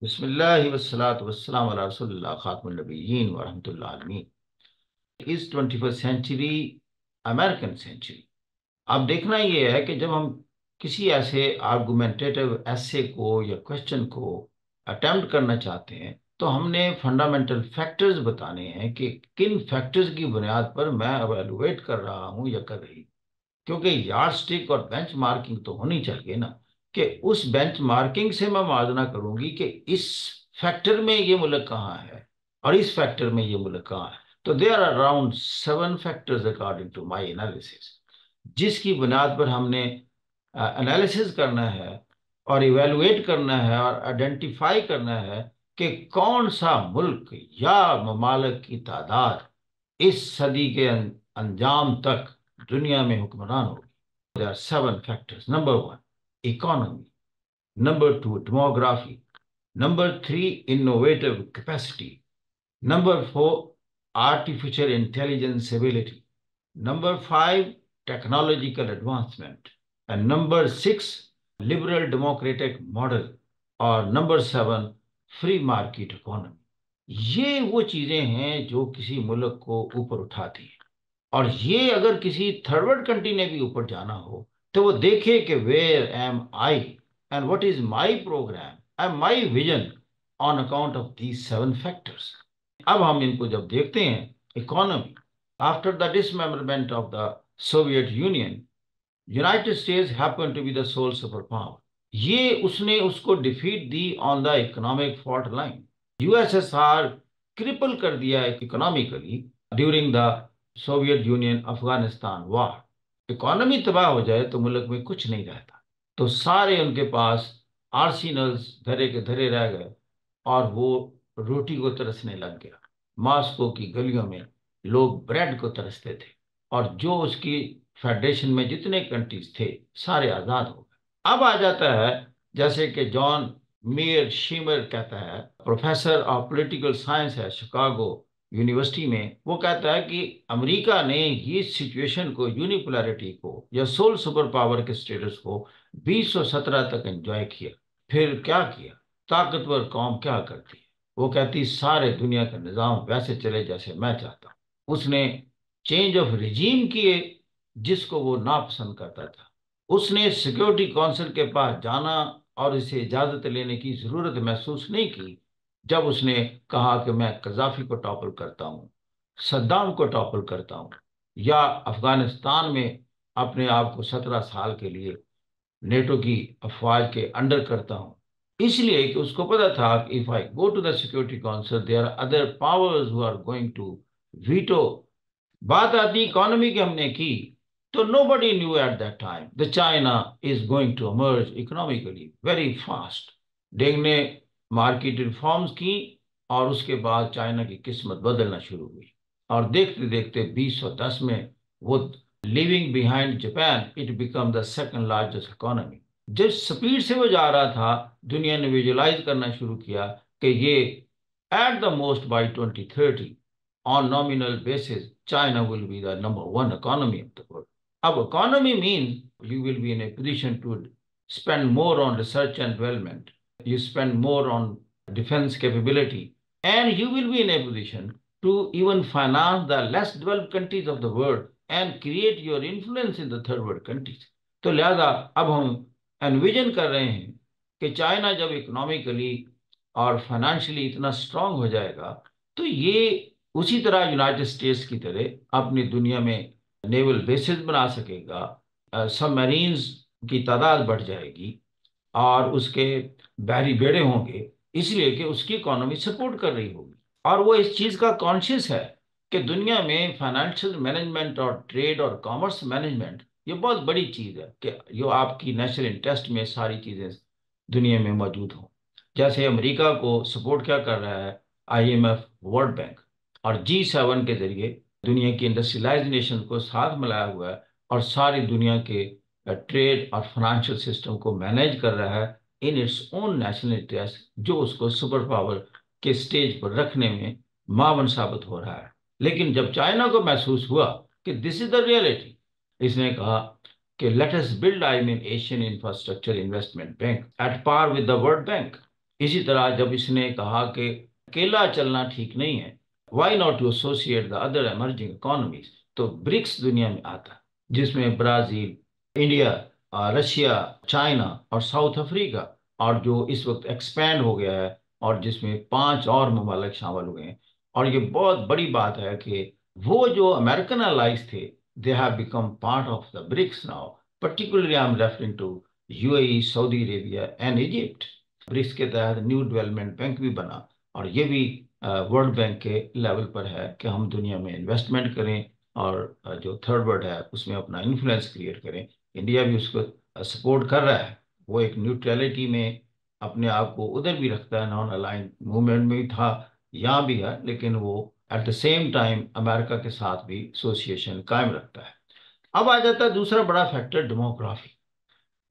بسم اللہ والصلاة والسلام علی رسول اللہ خاتم النبیین ورحمۃ اللہ عالمین. اس 21 سینچری امریکن سینچری. اب دیکھنا یہ ہے کہ جب ہم کسی ایسے آرگومنٹیٹو ایسے کو یا کوشچن کو اٹیمپٹ کرنا چاہتے ہیں تو ہم نے فنڈامنٹل فیکٹرز بتانے ہیں کہ کن فیکٹرز کی بنیاد پر میں ایویلویٹ کر رہا ہوں یا کر رہی ہوں. کیونکہ یارڈ سٹک اور بینچ مارکنگ تو ہونی چاہیے نا، کہ اس بینچ مارکنگ سے میں موازنہ کروں گی کہ اس فیکٹر میں یہ ملک کہاں ہے اور اس فیکٹر میں یہ ملک کہاں ہے. تو there are around 7 factors according to my analysis, جس کی بنیاد پر ہم نے انالیسس کرنا ہے اور ایویلویٹ کرنا ہے اور آئیڈینٹیفائی کرنا ہے کہ کون سا ملک یا ممالک کی تعداد اس صدی کے انجام تک دنیا میں حکمران ہوگی. There are 7 factors. Number 1, economy. Number 2, demography. Number 3, innovative capacity. Number 4, artificial intelligence ability. Number 5, technological advancement. And number 6, liberal democratic model. اور نمبر 7، فری مارکیٹ اکانومی. یہ وہ چیزیں ہیں جو کسی ملک کو اوپر اٹھاتی ہیں. اور یہ اگر کسی تھرڈ ورلڈ کنٹری نے بھی اوپر جانا ہو تو وہ دیکھے کہ where am I and what is my program and my vision on account of these 7 factors. اب ہم ان کو جب دیکھتے ہیں، economy, after the dismemberment of the Soviet Union, United States happen to be the sole super power. یہ اس نے اس کو ڈیفیٹ دی on the economic fault line. U S S R cripple کر دیا economically during the Soviet Union Afghanistan war. Economy تباہ ہو جائے تو ملک میں کچھ نہیں رہتا. تو سارے ان کے پاس آرسینلز دھرے کے دھرے رہ گئے اور وہ روٹی کو ترسنے لگ گیا. ماسکو کی گلیوں میں لوگ بریڈ کو ترستے تھے، اور جو اس کی فیڈریشن میں جتنے کنٹریز تھے سارے آزاد ہو گئے. اب آ جاتا ہے جیسے کہ جان میئر شیمر کہتا ہے، پروفیسر آف پولیٹیکل سائنس ہے شکاگو یونیورسٹی میں. وہ کہتا ہے کہ امریکہ نے اس سچویشن کو، یونیپولرٹی کو یا سول سپر پاور کے سٹیٹس کو 2017 تک انجوائے کیا. پھر کیا کیا؟ طاقتور قوم کیا کرتی ہے؟ وہ کہتی سارے دنیا کا نظام ویسے چلے جیسے میں چاہتا ہوں. اس نے چینج آف رجیم کیے جس کو وہ ناپسند کرتا تھا. اس نے سیکورٹی کونسل کے پاس جانا اور اسے اجازت لینے کی ضرورت محسوس نہیں کی جب اس نے کہا کہ میں قذافی کو ٹاپل کرتا ہوں، صدام کو ٹاپل کرتا ہوں، یا افغانستان میں اپنے آپ کو 17 سال کے لیے نیٹو کی افواج کے انڈر کرتا ہوں. اس لیے کہ اس کو پتا تھا کہ if I go to the Security Council there are other powers who are going to veto. بات آتی اکانومی کی ہم نے کی تو nobody knew at that time that China is going to emerge economically very fast. ڈینگ نے market reforms کی اور اس کے بعد چائنا کی قسمت بدلنا شروع ہوئی، اور دیکھتے دیکھتے 2010 میں وہ leaving behind Japan it became the second largest economy. جس سپیڈ سے وہ جا رہا تھا دنیا نے ویژولائز کرنا شروع کیا کہ یہ at the most by 2030 on nominal basis China will be the #1 economy of the world. اب economy means you will be in a position to spend more on research and development, you spend more on defense capability, and you will be in a position to even finance the less developed countries of the world and create your influence in the third world countries. تو لہذا اب ہم invasion کر رہے ہیں کہ China جب economically اور فائنانشلی اتنا اسٹرانگ ہو جائے گا تو یہ اسی طرح یونائٹڈ اسٹیٹس کی طرح اپنی دنیا میں نیول بیسز بنا سکے گا، سب میرینز کی تعداد بڑھ جائے گی اور اس کے بحری بیڑے ہوں گے، اس لیے کہ اس کی اکانومی سپورٹ کر رہی ہوگی. اور وہ اس چیز کا کانشیس ہے کہ دنیا میں فائنینشیل مینجمنٹ اور ٹریڈ اور کامرس مینجمنٹ یہ بہت بڑی چیز ہے کہ جو آپ کی نیشنل انٹرسٹ میں ساری چیزیں دنیا میں موجود ہوں. جیسے امریکہ کو سپورٹ کیا کر رہا ہے IMF، ورلڈ بینک اور G7 کے ذریعے دنیا کی انڈسٹریلائز نیشن کو ساتھ ملایا ہوا ہے اور ساری دنیا کے ٹریڈ اور فائنانشیل سسٹم کو مینیج کر رہا ہے in its own national interest, جو اس کو سپر پاور کے سٹیج پر رکھنے میں معاون ثابت ہو رہا ہے. لیکن جب چائنا کو محسوس ہوا کہ دس از دا ریئلٹی، اس نے کہا کہ let us build Asian Infrastructure Investment Bank at par with the World Bank. اسی طرح جب اس نے کہا کہ اکیلا چلنا ٹھیک نہیں ہے، why not to associate the other emerging economies, تو برکس دنیا میں آتا ہے، جس میں برازیل، انڈیا، رشیا، چائنا اور ساؤتھ افریقہ، اور جو اس وقت ایکسپینڈ ہو گیا ہے، اور جس میں 5 اور ممالک شامل ہوئے ہیں۔ اور یہ بہت بڑی بات ہے کہ وہ جو امریکن الائز تھے، they have become part of the BRICS now. Particularly, I'm referring to UAE, Saudi Arabia, and Egypt. BRICS کے تحت نیو ڈیولپمنٹ بینک بھی بنا، اور یہ بھی ورلڈ بینک کے لیول پر ہے کہ ہم دنیا میں انویسٹمنٹ کریں، اور جو تھرڈ ورلڈ ہے اس میں اپنا انفلوئنس کریٹ کریں۔ انڈیا بھی اس کو سپورٹ کر رہا ہے، وہ ایک نیوٹرلٹی میں اپنے آپ کو ادھر بھی رکھتا ہے، نان الائنڈ موومنٹ میں بھی تھا، یہاں بھی ہے، لیکن وہ ایٹ دا سیم ٹائم امریکہ کے ساتھ بھی ایسوسیشن قائم رکھتا ہے۔ اب آ جاتا ہے دوسرا بڑا فیکٹر، ڈیموگرافی۔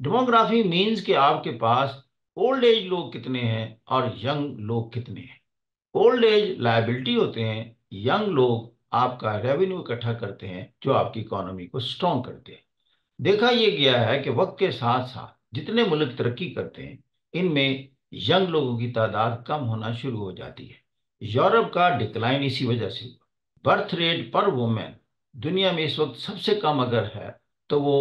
ڈیموگرافی مینز کہ آپ کے پاس اولڈ ایج لوگ کتنے ہیں اور ینگ لوگ کتنے ہیں۔ اولڈ ایج لائبلٹی ہوتے ہیں، ینگ لوگ آپ کا ریونیو اکٹھا کرتے ہیں جو آپ کی اکانومی کو سٹرونگ کرتے ہیں۔ دیکھا یہ گیا ہے کہ وقت کے ساتھ ساتھ جتنے ملک ترقی کرتے ہیں، ان میں ینگ لوگوں کی تعداد کم ہونا شروع ہو جاتی ہے۔ یورپ کا ڈکلائن اسی وجہ سے ہوا۔ برتھ ریٹ پر وومن دنیا میں اس وقت سب سے کم اگر ہے تو وہ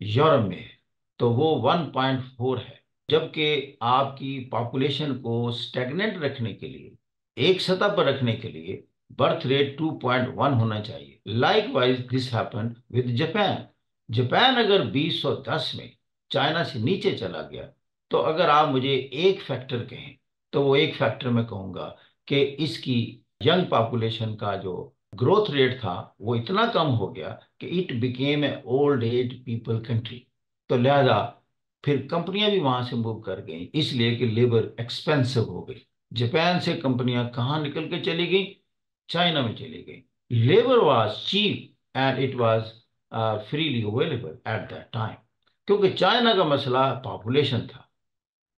یورپ میں ہے، تو وہ 1.4 ہے، جبکہ آپ کی پاپولیشن کو سٹیگننٹ رکھنے کے لیے، ایک سطح پر رکھنے کے لیے برتھ ریٹ 2.1 ہونا چاہیے۔ Like wise this happen with Japan. Japan اگر 2010 میں چائنا سے نیچے چلا گیا، تو اگر آپ مجھے ایک فیکٹر کہیں تو وہ ایک فیکٹر میں کہوں گا کہ اس کی ینگ پاپولیشن کا جو گروتھ ریٹ تھا وہ اتنا کم ہو گیا کہ it became a old age people country. تو لہذا پھر کمپنیاں بھی وہاں سے موو کر گئیں، اس لیے کہ لیبر ایکسپینسو ہو گئی۔ جاپان سے کمپنیاں کہاں نکل کے چلی گئیں؟ چائنا میں چلی گئی۔ Labour was cheap and it was freely available at that time, کیونکہ چائنا کا مسئلہ پاپولیشن تھا،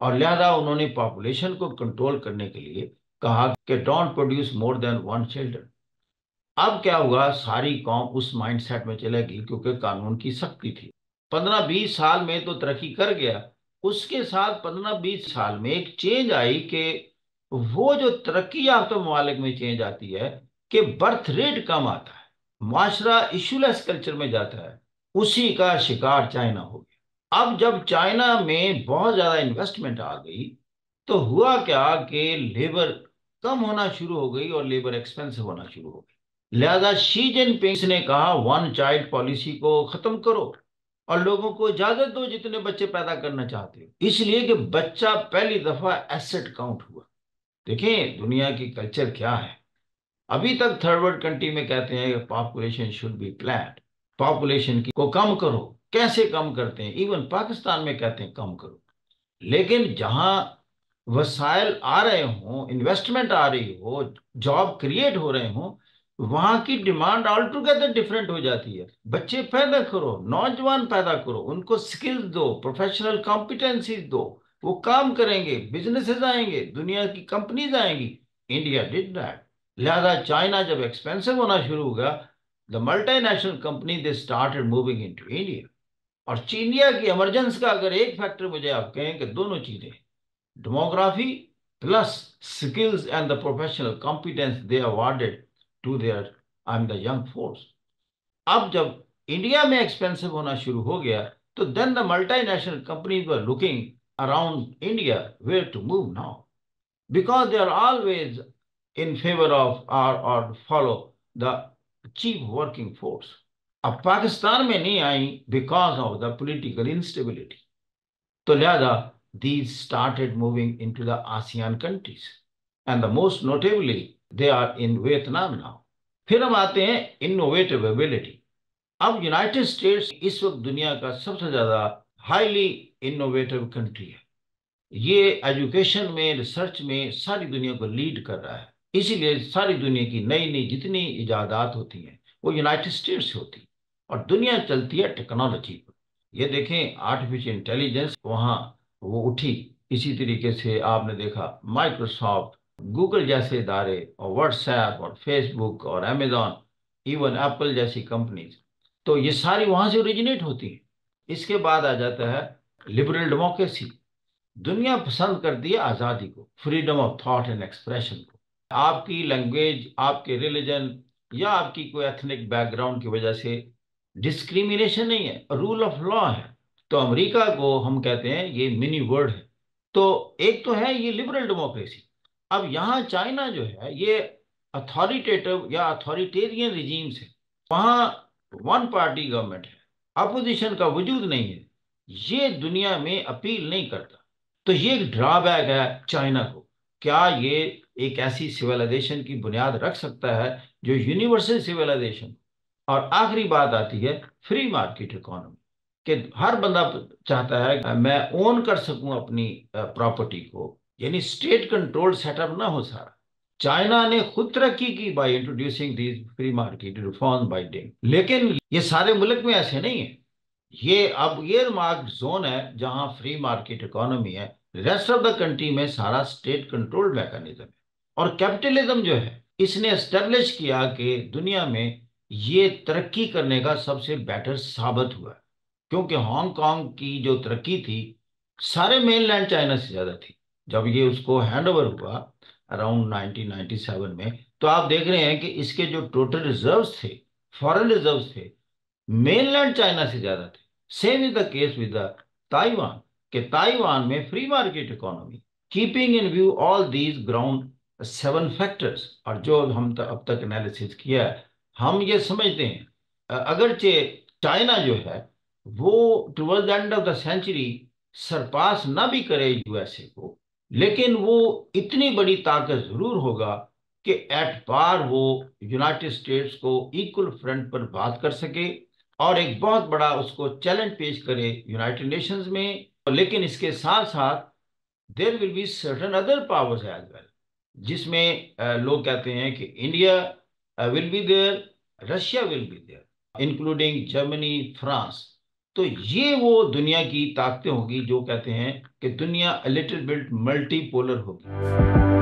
اور لہذا انہوں نے پاپولیشن کو کنٹرول کرنے کے لیے کہا کہ don't produce more than 1 children. اب کیا ہوا، ساری قوم اس مائنڈ سیٹ میں چلے گی کیونکہ قانون کی سختی تھی۔ 15-20 سال میں تو ترقی کر گیا، اس کے ساتھ 15-20 سال میں ایک چینج آئی کہ وہ جو ترقی یافتہ ممالک میں چینج آتی ہے کہ برتھ ریٹ کم آتا ہے، معاشرہ ایشو لیس کلچر میں جاتا ہے، اسی کا شکار چائنا ہو گیا۔ اب جب چائنا میں بہت زیادہ انویسٹمنٹ آ گئی تو ہوا کیا کہ لیبر کم ہونا شروع ہو گئی اور لیبر ایکسپینسو ہونا شروع ہو گئی۔ لہذا شی جن پنگ نے کہا 1 چائلڈ پالیسی کو ختم کرو اور لوگوں کو اجازت دو جتنے بچے پیدا کرنا چاہتے ہو، اس لیے کہ بچہ پہلی دفعہ ایسٹ کاؤنٹ ہوا۔ دیکھیں دنیا کی کلچر کیا ہے۔ ابھی تک تھرڈ ورلڈ کنٹری میں کہتے ہیں کہ population should be planned, population کو کم کرو۔ کیسے کم کرتے ہیں؟ ایون پاکستان میں کہتے ہیں کم کرو، لیکن جہاں وسائل آ رہے ہوں، انویسٹمنٹ آ رہی ہو، جاب کریٹ ہو رہے ہوں، وہاں کی ڈیمانڈ آل ٹوگیدر ڈفرینٹ ہو جاتی ہے۔ بچے پیدا کرو، نوجوان پیدا کرو، ان کو سکلز دو، پروفیشنل کمپیٹنسیز دو، وہ کام کریں گے، بزنسز آئیں گے، دنیا کی کمپنیز آئیں گی۔ India did that. لہذا چائنا جب ایکسپینسو ہونا شروع ہو گیا، دا multi national company they started moving into India. اور چینیا کی ایمرجنس کا اگر ایک فیکٹر مجھے آپ کہیں کہ دونوں چیزیں، demography plus skills and the professional competence they awarded to their and the young force. اب جب انڈیا میں ایکسپینسو ہونا شروع ہو گیا تو then the multi national companies were looking around India where to move now, because they are always in favor of or follow the cheap working force۔ اب پاکستان میں نہیں آئیں because of the political instability، تو لہذا these started moving into the ASEAN countries and the most notably they are in Vietnam now۔ پھر ہم آتے ہیں innovative ability۔ اب یونائٹڈ اسٹیٹس اس وقت دنیا کا سب سے زیادہ ہائیلی انوویٹو کنٹری ہے، یہ ایجوکیشن میں، ریسرچ میں ساری دنیا کو لیڈ کر رہا ہے، اسی لیے ساری دنیا کی نئی نئی جتنی ایجادات ہوتی ہیں وہ یونائٹڈ اسٹیٹس سے ہوتی ہیں، اور دنیا چلتی ہے ٹیکنالوجی پر۔ یہ دیکھیں آرٹیفیشل انٹیلیجنس وہاں وہ اٹھی، اسی طریقے سے آپ نے دیکھا مائکروسافٹ، گوگل جیسے ادارے، اور واٹس ایپ اور فیس بک اور امیزون، ایون ایپل جیسی کمپنیز، تو یہ ساری وہاں سے اوریجنیٹ ہوتی ہیں۔ اس کے بعد آ جاتا ہے لبرل ڈیموکریسی۔ دنیا پسند کرتی ہے آزادی کو، freedom of thought and expression کو. آپ کی لینگویج، آپ کے ریلیجن یا آپ کی کوئی ایتھنک بیک گراؤنڈ کی وجہ سے ڈسکریمنیشن نہیں ہے، رول آف لا ہے. تو امریکہ کو ہم کہتے ہیں یہ منی ورلڈ ہے. تو ایک تو ہے یہ لبرل ڈیموکریسی. اب یہاں چائنا جو ہے یہ اتھارٹیٹو یا اتھارٹیرین ریجیمز ہے. وہاں ون پارٹی گورنمنٹ ہے، اپوزیشن کا وجود نہیں ہے. یہ دنیا میں اپیل نہیں کرتا. تو یہ ایک ڈرا بیک ہے چائنا کو. کیا یہ ایک ایسی سویلائزیشن کی بنیاد رکھ سکتا ہے جو یونیورسل سویلائزیشن؟ اور آخری بات آتی ہے فری مارکیٹ اکانومی، کہ ہر بندہ چاہتا ہے کہ میں اون کر سکوں اپنی پراپرٹی کو، یعنی اسٹیٹ کنٹرول سیٹ اپ نہ ہو سارا. چائنا نے خود ترقی کی by introducing these free market reform by doing, لیکن یہ سارے ملک میں ایسے نہیں ہیں. یہ اب ایئر مارکڈ زون ہے جہاں فری مارکیٹ اکانومی ہے. ریسٹ آف دا کنٹری میں سارا اسٹیٹ کنٹرول میکانزم ہے. اور کیپٹلزم جو ہے اس نے اسٹیبلش کیا کہ دنیا میں یہ ترقی کرنے کا سب سے بیٹر ثابت ہوا ہے. کیونکہ ہانگ کانگ کی جو ترقی تھی سارے مین لینڈ چائنا سے زیادہ تھی. جب یہ اس کو ہینڈ اوور ہوا اراؤنڈ 1997 میں، تو آپ دیکھ رہے ہیں کہ اس کے جو ٹوٹل ریزروز تھے، فورن ریزروز تھے، مین لینڈ چائنا سے زیادہ تھے. Same as the case with the Taiwan, کہ تائیوان میں free market economy keeping in view all these ground 7 factors. اور جو ہم اب تک انالیسس کیا ہے، ہم یہ سمجھتے ہیں اگرچہ چائنا جو ہے وہ toward end of the century surpass نہ بھی کرے یو ایس اے کو، لیکن وہ اتنی بڑی طاقت ضرور ہوگا کہ ایٹ پار وہ یونائٹڈ اسٹیٹس کو ایکول فرنٹ پر بات کر سکے اور ایک بہت بڑا اس کو چیلنج پیش کرے یونائٹڈ نیشنز میں. لیکن اس کے ساتھ ساتھ there will be certain other powers as well, جس میں لوگ کہتے ہیں کہ India will be there, Russia will be there, including Germany, France. تو یہ وہ دنیا کی طاقتیں ہوگی جو کہتے ہیں کہ دنیا لٹل بٹ ملٹی پولر ہوگی.